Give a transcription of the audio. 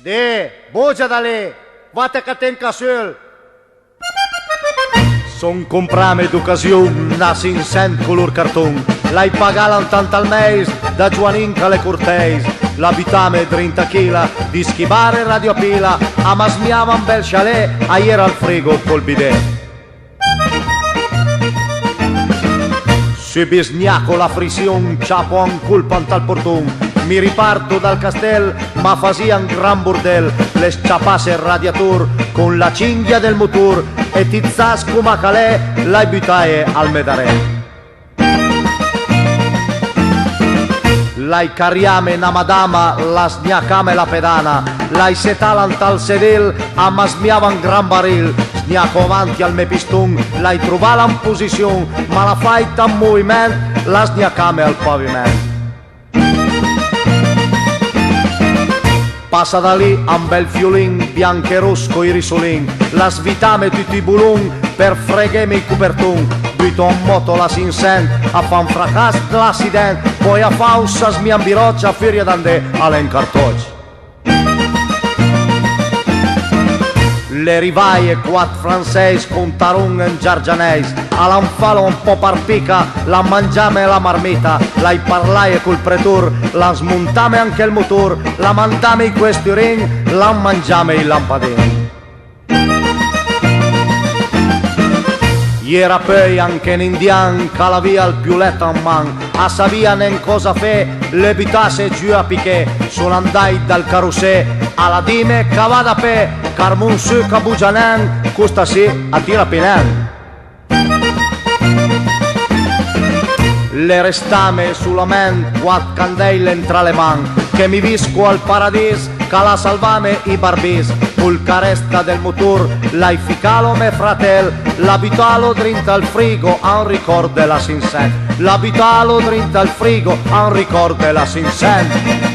De, bogia da lì, vate che tenca sul. Son comprame d'occasione, nasi in cent color carton. L'hai pagalan tant al mese, da Giuanin che le corteis. L'abitame 30 kg, di schibare radio pila, a masmiava un bel chalet, a ieri al frigo col bidet. Se bisgnaco la frision, ciapo un colpan tal porton. Mi riparto dal castel, ma fasia un gran bordel, le sciapasse il radiator con la cinghia del motor e tizzasco macalè, l'hai buttaie al medare. L'hai cariame na madama, la sgnacame la pedana, l'hai setalan tal sedel, a masmiava un gran baril, sgnaco avanti al me piston, l'hai trovata in posizione, ma la faita in movimento, la sgnacame al pavimento. Passa da lì a un bel fiolin, bianco e rosso i risolin, la svitame tutti i bulon per fregeme i cuperton, buito un moto la sinsent, a fa un fracas l'accident, poi a faussa smiambiroccia a feria d'andè all'encartocci. Le rivaie quattro francesi con taron e giargianeis, all'anfalo un po' parpica, la mangiame la marmita, l'hai parlaie col pretor, la smontame anche il motor, la mandame i questi ring, la mangiame il lampadin. Iera poi anche in indian, che la via il più letta in man, a savia nen cosa fe, le bitasse giù a piché, sono andai dal carossè, alla dime cavada pe, carmon su cabugianen, costa sì a tira pinen. Le restame sulla men, quattro candele tra le man, che mi visco al paradis, che la salvame i barbis, col caresta del motor, l'hai ficalo me fratel, l'abitalo drinta al frigo, a un ricordo della sinsen, l'abitalo drinta al frigo, a un ricordo della sinsen.